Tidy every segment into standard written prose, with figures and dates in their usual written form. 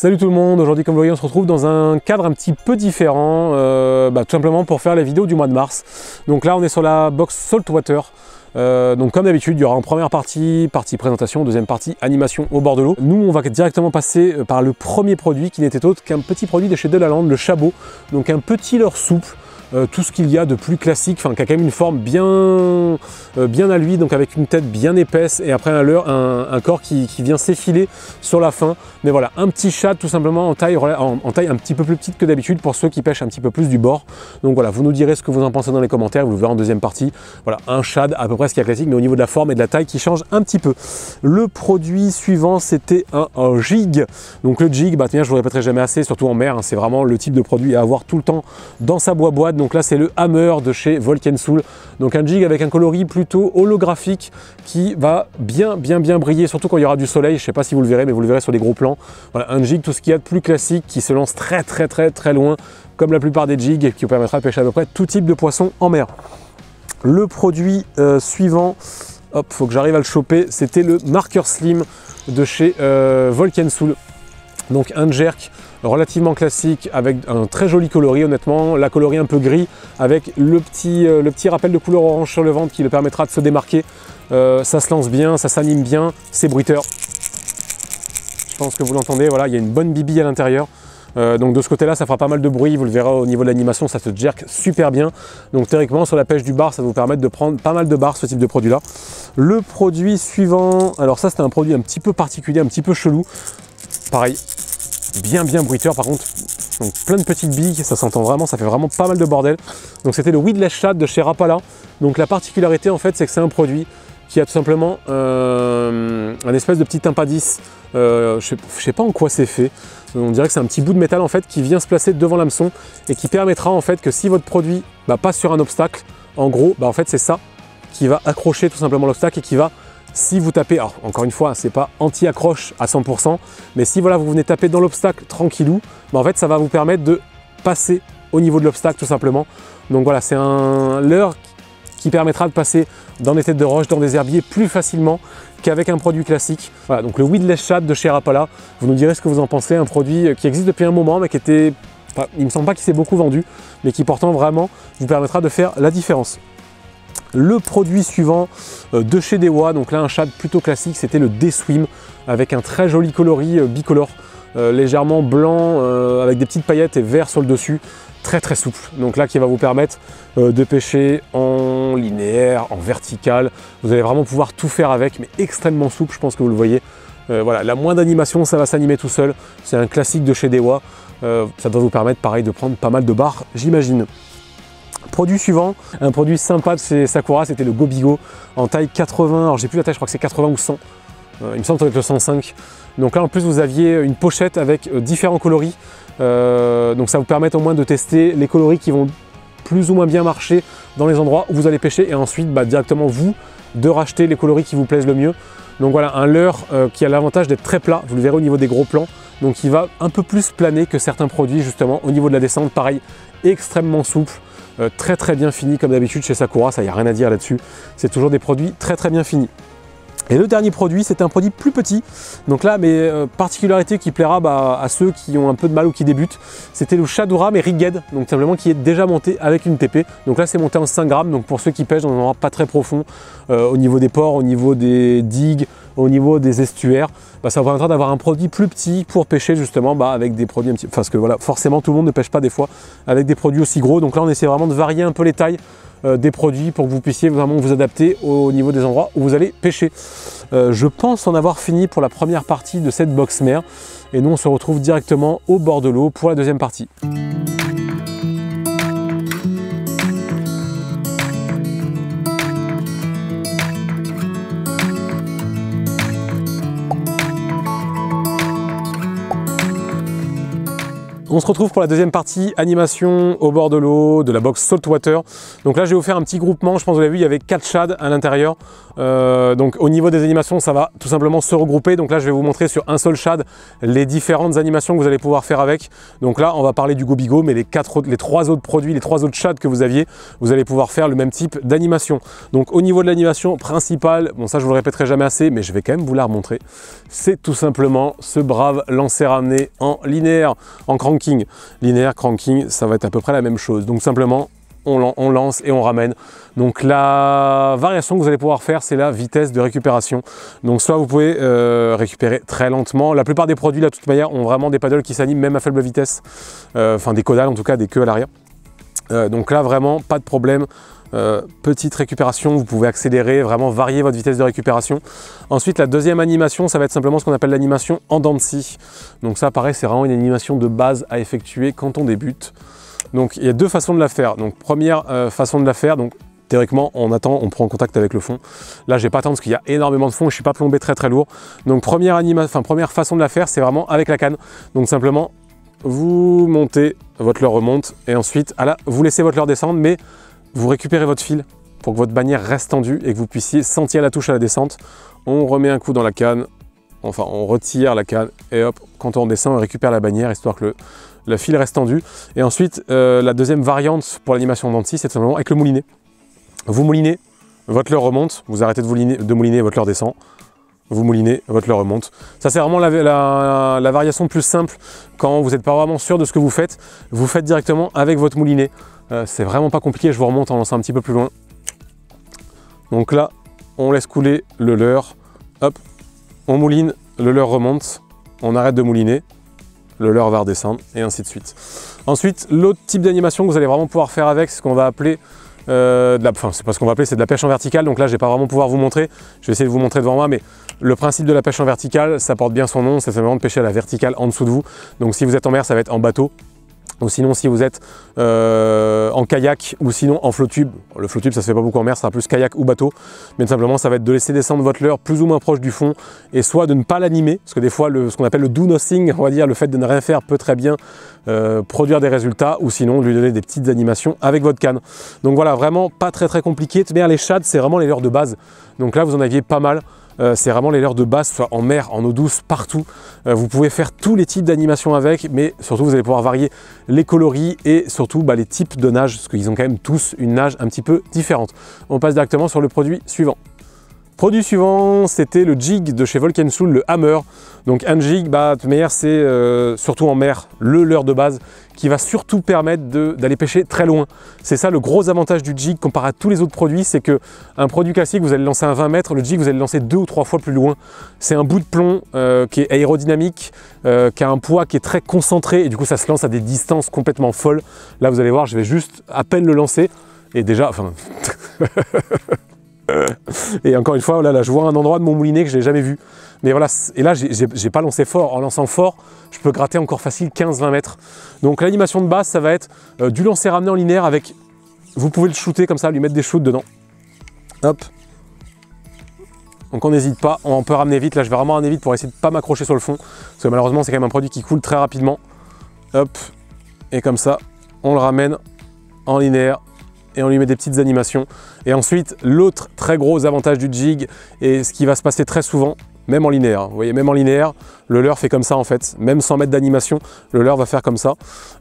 Salut tout le monde, aujourd'hui comme vous voyez on se retrouve dans un cadre un petit peu différent, tout simplement pour faire les vidéos du mois de mars. Donc là on est sur la box Saltwater. Donc comme d'habitude il y aura en première partie présentation, deuxième partie animation au bord de l'eau. Nous on va directement passer par le premier produit qui n'était autre qu'un petit produit de chez Delaland, le Chabot. Donc un petit leurre souple. Tout ce qu'il y a de plus classique, qui a quand même une forme bien à lui, donc avec une tête bien épaisse et après un corps qui vient s'effiler sur la fin. Mais voilà, un petit shad tout simplement en taille un petit peu plus petite que d'habitude pour ceux qui pêchent un petit peu plus du bord. Donc voilà, vous nous direz ce que vous en pensez dans les commentaires, vous le verrez en deuxième partie. Voilà, un shad à peu près ce qu'il y a classique, mais au niveau de la forme et de la taille qui change un petit peu. Le produit suivant, c'était un jig. Donc le jig, je ne vous répéterai jamais assez, surtout en mer, hein, c'est vraiment le type de produit à avoir tout le temps dans sa boîte. Donc là c'est le Hammer de chez Volkensoul, donc un jig avec un coloris plutôt holographique qui va bien briller, surtout quand il y aura du soleil. Je ne sais pas si vous le verrez, mais vous le verrez sur des gros plans. Voilà, un jig, tout ce qu'il y a de plus classique, qui se lance très loin, comme la plupart des jigs, et qui vous permettra de pêcher à peu près tout type de poisson en mer. Le produit suivant, hop, faut que j'arrive à le choper, c'était le Marker Slim de chez Volkensoul. Donc un jerk relativement classique avec un très joli coloris, honnêtement, la coloris un peu gris avec le petit rappel de couleur orange sur le ventre qui le permettra de se démarquer. Ça se lance bien, ça s'anime bien, c'est bruiteur. Je pense que vous l'entendez, voilà, il y a une bonne bibille à l'intérieur. Donc de ce côté là ça fera pas mal de bruit, vous le verrez au niveau de l'animation, ça se jerk super bien. Donc théoriquement sur la pêche du bar ça va vous permettre de prendre pas mal de bars, ce type de produit là. Le produit suivant, alors ça c'était un produit un petit peu particulier, un petit peu chelou. Pareil, bien bruiteur par contre, donc plein de petites billes, ça s'entend vraiment, ça fait vraiment pas mal de bordel. Donc c'était le Weedless Shad de chez Rapala. Donc la particularité en fait c'est que c'est un produit qui a tout simplement un espèce de petit impadis, je sais pas en quoi c'est fait, on dirait que c'est un petit bout de métal en fait qui vient se placer devant l'hameçon et qui permettra en fait que si votre produit passe sur un obstacle, en gros en fait c'est ça qui va accrocher tout simplement l'obstacle et qui va, si vous tapez, alors encore une fois, c'est pas anti-accroche à 100%, mais si voilà, vous venez taper dans l'obstacle tranquillou, en fait, ça va vous permettre de passer au niveau de l'obstacle tout simplement. Donc voilà, c'est un leurre qui permettra de passer dans des têtes de roche, dans des herbiers plus facilement qu'avec un produit classique. Voilà, donc le Weedless Shad de chez Rapala, vous nous direz ce que vous en pensez, un produit qui existe depuis un moment, mais qui était, il me semble pas qu'il s'est beaucoup vendu, mais qui pourtant vraiment vous permettra de faire la différence. Le produit suivant de chez Dewa, donc là un shad plutôt classique, c'était le D-Swim avec un très joli coloris bicolore, légèrement blanc avec des petites paillettes et vert sur le dessus, très souple. Donc là qui va vous permettre de pêcher en linéaire, en vertical. Vous allez vraiment pouvoir tout faire avec, mais extrêmement souple, je pense que vous le voyez. Voilà, la moindre animation, ça va s'animer tout seul. C'est un classique de chez Dewa. Ça doit vous permettre pareil de prendre pas mal de bars, j'imagine. Produit suivant, un produit sympa de chez Sakura, c'était le Gobigo en taille 80, alors j'ai plus la taille, je crois que c'est 80 ou 100, il me semble que c'est le 105. Donc là en plus vous aviez une pochette avec différents coloris, donc ça vous permet au moins de tester les coloris qui vont plus ou moins bien marcher dans les endroits où vous allez pêcher et ensuite directement vous de racheter les coloris qui vous plaisent le mieux. Donc voilà, un leurre qui a l'avantage d'être très plat, vous le verrez au niveau des gros plans, donc il va un peu plus planer que certains produits justement au niveau de la descente, pareil, extrêmement souple. Très bien fini comme d'habitude chez Sakura, ça y a rien à dire là-dessus, c'est toujours des produits très bien finis. Et le dernier produit, c'est un produit plus petit, donc là, mais particularité qui plaira à ceux qui ont un peu de mal ou qui débutent, c'était le Shadura mais rigged, donc simplement qui est déjà monté avec une TP. Donc là c'est monté en 5 grammes, donc pour ceux qui pêchent dans un endroit pas très profond, au niveau des ports, au niveau des digues, au niveau des estuaires, ça vous permettra d'avoir un produit plus petit pour pêcher justement avec des produits un petit peu, parce que voilà, forcément tout le monde ne pêche pas des fois avec des produits aussi gros, donc là on essaie vraiment de varier un peu les tailles des produits pour que vous puissiez vraiment vous adapter au niveau des endroits où vous allez pêcher. Je pense en avoir fini pour la première partie de cette box mer et nous on se retrouve directement au bord de l'eau pour la deuxième partie. On se retrouve pour la deuxième partie, animation au bord de l'eau, de la box Saltwater. Donc là, je vais vous faire un petit groupement. Je pense que vous l'avez vu, il y avait 4 shads à l'intérieur. Donc au niveau des animations, ça va tout simplement se regrouper. Donc là, je vais vous montrer sur un seul shad les différentes animations que vous allez pouvoir faire avec. Donc là, on va parler du Gobigo, mais les 3 autres produits, les 3 autres shads que vous aviez, vous allez pouvoir faire le même type d'animation. Donc au niveau de l'animation principale, bon ça je vous le répéterai jamais assez, mais je vais quand même vous la remontrer. C'est tout simplement ce brave lancer-ramener en linéaire, en cranking. Linéaire, cranking, ça va être à peu près la même chose. Donc simplement, on lance et on ramène. Donc la variation que vous allez pouvoir faire, c'est la vitesse de récupération. Donc soit vous pouvez récupérer très lentement. La plupart des produits, là, de toute manière, ont vraiment des paddles qui s'animent même à faible vitesse. Enfin, des caudales, en tout cas, des queues à l'arrière. Donc là, vraiment, pas de problème. Petite récupération, vous pouvez accélérer, vraiment varier votre vitesse de récupération. Ensuite, la deuxième animation, ça va être simplement ce qu'on appelle l'animation en dents de scie. Donc ça, pareil, c'est vraiment une animation de base à effectuer quand on débute. Donc il y a 2 façons de la faire. Donc première façon de la faire, donc théoriquement on attend, on prend contact avec le fond. Là je vais pas attendre parce qu'il y a énormément de fond, je suis pas plombé très lourd. Donc première façon de la faire, c'est vraiment avec la canne. Donc simplement vous montez, votre leurre remonte et ensuite vous laissez votre leurre descendre, mais vous récupérez votre fil pour que votre bannière reste tendue et que vous puissiez sentir la touche à la descente. On remet un coup dans la canne, enfin on retire la canne et hop, quand on descend on récupère la bannière histoire que le fil reste tendu. Et ensuite, la deuxième variante pour l'animation en dents de scie, c'est tout simplement avec le moulinet. Vous moulinez, votre leurre remonte, vous arrêtez de mouliner, votre leurre descend. Vous moulinez, votre leurre remonte. Ça, c'est vraiment la variation plus simple quand vous n'êtes pas vraiment sûr de ce que vous faites. Vous faites directement avec votre moulinet. C'est vraiment pas compliqué, je vous remonte en lançant un petit peu plus loin. Donc là, on laisse couler le leurre. Hop, on mouline, le leurre remonte. On arrête de mouliner. Le leurre va redescendre et ainsi de suite. Ensuite, l'autre type d'animation que vous allez vraiment pouvoir faire avec, c'est ce qu'on va appeler c'est pas ce qu'on va appeler, c'est de la pêche en verticale. Donc là, je vais pas vraiment pouvoir vous montrer. Je vais essayer de vous montrer devant moi, mais le principe de la pêche en verticale, ça porte bien son nom. C'est simplement de pêcher à la verticale en dessous de vous. Donc si vous êtes en mer, ça va être en bateau. Ou sinon, si vous êtes en kayak ou sinon en flow-tube, le flow-tube ça se fait pas beaucoup en mer, ça sera plus kayak ou bateau, mais simplement ça va être de laisser descendre votre leurre plus ou moins proche du fond et soit de ne pas l'animer, parce que des fois ce qu'on appelle le do nothing, on va dire le fait de ne rien faire peut très bien produire des résultats, ou sinon de lui donner des petites animations avec votre canne. Donc voilà, vraiment pas très compliqué. Mais les shads, c'est vraiment les leurres de base. Donc là vous en aviez pas mal. C'est vraiment les leurres de base, soit en mer, en eau douce, partout. Vous pouvez faire tous les types d'animations avec, mais surtout vous allez pouvoir varier les coloris et surtout les types de nage, parce qu'ils ont quand même tous une nage un petit peu différente. On passe directement sur le produit suivant. Produit suivant, c'était le jig de chez Volkensoul, le Hammer. Donc un jig, de toute manière, c'est surtout en mer, le leurre de base qui va surtout permettre d'aller pêcher très loin. C'est ça le gros avantage du jig comparé à tous les autres produits, c'est que un produit classique, vous allez lancer à 20 mètres, le jig, vous allez le lancer 2 ou 3 fois plus loin. C'est un bout de plomb qui est aérodynamique, qui a un poids qui est très concentré et du coup ça se lance à des distances complètement folles. Là vous allez voir, je vais juste à peine le lancer et déjà, et encore une fois, là, je vois un endroit de mon moulinet que je n'ai jamais vu. Mais voilà, et là, j'ai pas lancé fort. En lançant fort, je peux gratter encore facile 15-20 mètres. Donc l'animation de base, ça va être du lancer ramené en linéaire avec... Vous pouvez le shooter comme ça, lui mettre des shoots dedans. Hop. Donc on n'hésite pas, on peut ramener vite. Là, je vais vraiment ramener vite pour essayer de ne pas m'accrocher sur le fond. Parce que malheureusement, c'est quand même un produit qui coule très rapidement. Hop. Et comme ça, on le ramène en linéaire. Et on lui met des petites animations. Et ensuite, l'autre très gros avantage du jig, et ce qui va se passer très souvent, même en linéaire, vous voyez, même en linéaire, le leurre fait comme ça en fait, même sans mettre d'animation, le leurre va faire comme ça.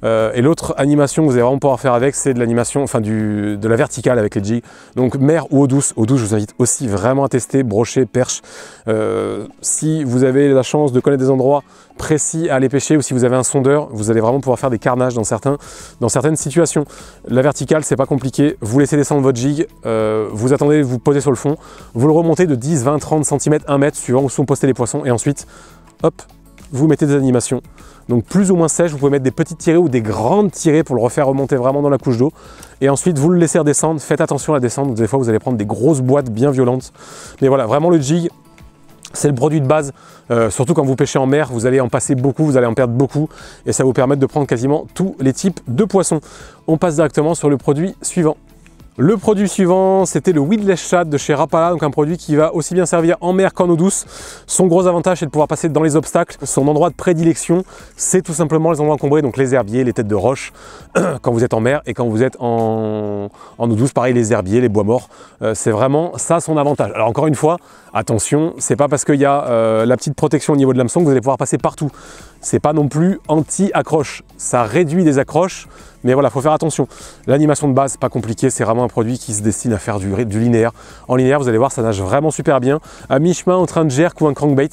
Et l'autre animation que vous allez vraiment pouvoir faire avec, c'est de l'animation, de la verticale avec les jigs. Donc mer ou eau douce, je vous invite aussi vraiment à tester, brochet, perche. Si vous avez la chance de connaître des endroits précis à aller pêcher, ou si vous avez un sondeur, vous allez vraiment pouvoir faire des carnages dans certaines situations. La verticale, c'est pas compliqué, vous laissez descendre votre jig, vous attendez, vous posez sur le fond, vous le remontez de 10, 20, 30 cm, 1 mètre, suivant où sont postés les poissons, et ensuite, hop, vous mettez des animations. Donc plus ou moins sèche, vous pouvez mettre des petites tirées ou des grandes tirées pour le refaire remonter vraiment dans la couche d'eau. Et ensuite, vous le laissez redescendre, faites attention à la descente, des fois vous allez prendre des grosses boîtes bien violentes. Mais voilà, vraiment le jig, c'est le produit de base, surtout quand vous pêchez en mer, vous allez en passer beaucoup, vous allez en perdre beaucoup, et ça va vous permettre de prendre quasiment tous les types de poissons. On passe directement sur le produit suivant. Le produit suivant, c'était le Weedless Shad de chez Rapala, donc un produit qui va aussi bien servir en mer qu'en eau douce. Son gros avantage, c'est de pouvoir passer dans les obstacles. Son endroit de prédilection, c'est tout simplement les endroits encombrés, donc les herbiers, les têtes de roche, quand vous êtes en mer et quand vous êtes en eau douce, pareil, les herbiers, les bois morts. C'est vraiment ça son avantage. Alors encore une fois, attention, c'est pas parce qu'il y a la petite protection au niveau de l'hameçon que vous allez pouvoir passer partout. C'est pas non plus anti-accroche. Ça réduit des accroches, mais voilà, il faut faire attention. L'animation de base, pas compliqué, c'est vraiment un produit qui se destine à faire du linéaire. En linéaire, vous allez voir, ça nage vraiment super bien. À mi-chemin entre un jerk ou un crankbait.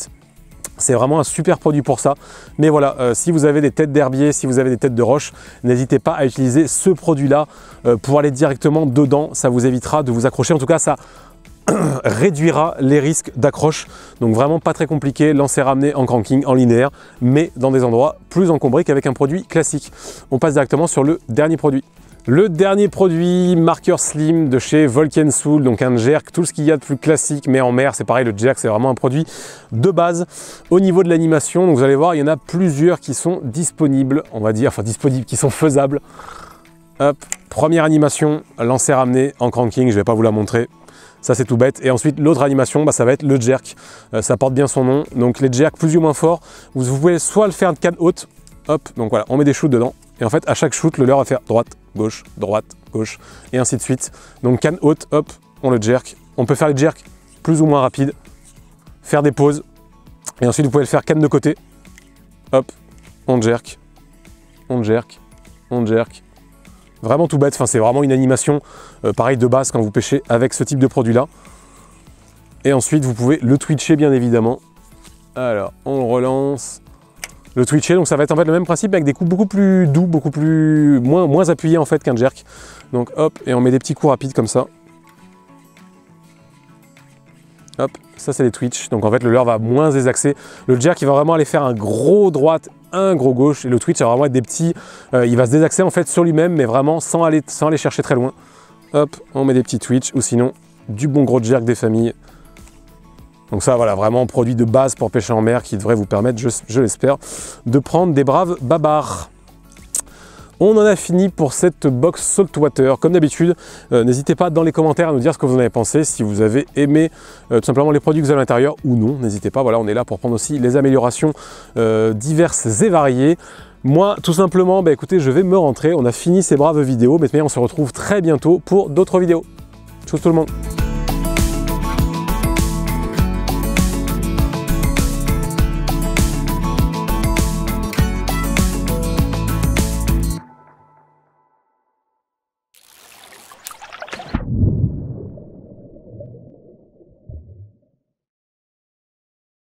C'est vraiment un super produit pour ça. Mais voilà, si vous avez des têtes d'herbier, si vous avez des têtes de roche, n'hésitez pas à utiliser ce produit-là pour aller directement dedans. Ça vous évitera de vous accrocher. En tout cas, ça réduira les risques d'accroche. Donc vraiment pas très compliqué, lancer ramener en cranking, en linéaire, mais dans des endroits plus encombrés qu'avec un produit classique. On passe directement sur le dernier produit. Le dernier produit, marqueur slim de chez Volken Soul, donc un jerk, tout ce qu'il y a de plus classique, mais en mer, c'est pareil, le jerk, c'est vraiment un produit de base. Au niveau de l'animation, donc vous allez voir, il y en a plusieurs qui sont disponibles, on va dire, enfin disponibles, qui sont faisables. Hop, première animation, lancer ramener en cranking, je ne vais pas vous la montrer. Ça c'est tout bête. Et ensuite l'autre animation, ça va être le jerk. Ça porte bien son nom. Donc les jerks plus ou moins forts, vous pouvez soit le faire de canne haute, hop, donc voilà, on met des shoots dedans. Et en fait à chaque shoot, le leurre va faire droite, gauche, et ainsi de suite. Donc canne haute, hop, on le jerk. On peut faire les jerks plus ou moins rapides, faire des pauses. Et ensuite vous pouvez le faire canne de côté. Hop, on jerk, on jerk, on jerk. Vraiment tout bête, enfin, c'est vraiment une animation pareil de base quand vous pêchez avec ce type de produit là. Et ensuite vous pouvez le twitcher bien évidemment. Alors on le relance. Le twitcher, donc ça va être en fait le même principe avec des coups beaucoup plus doux, beaucoup plus moins appuyés en fait qu'un jerk. Donc hop, et on met des petits coups rapides comme ça. Hop, ça c'est les twitch. Donc en fait le leurre va moins désaxer. Le jerk il va vraiment aller faire un gros droite, un gros gauche, et le twitch ça va vraiment être des petits. Il va se désaxer en fait sur lui-même, mais vraiment sans aller chercher très loin. Hop, on met des petits twitch ou sinon du bon gros jerk des familles. Donc ça voilà, vraiment produit de base pour pêcher en mer qui devrait vous permettre, je l'espère, de prendre des braves babars. On en a fini pour cette box saltwater. Comme d'habitude, n'hésitez pas dans les commentaires à nous dire ce que vous en avez pensé, si vous avez aimé tout simplement les produits que vous avez à l'intérieur ou non. N'hésitez pas, voilà, on est là pour prendre aussi les améliorations diverses et variées. Moi, tout simplement, écoutez, je vais me rentrer. On a fini ces braves vidéos, mais on se retrouve très bientôt pour d'autres vidéos. Ciao tout le monde.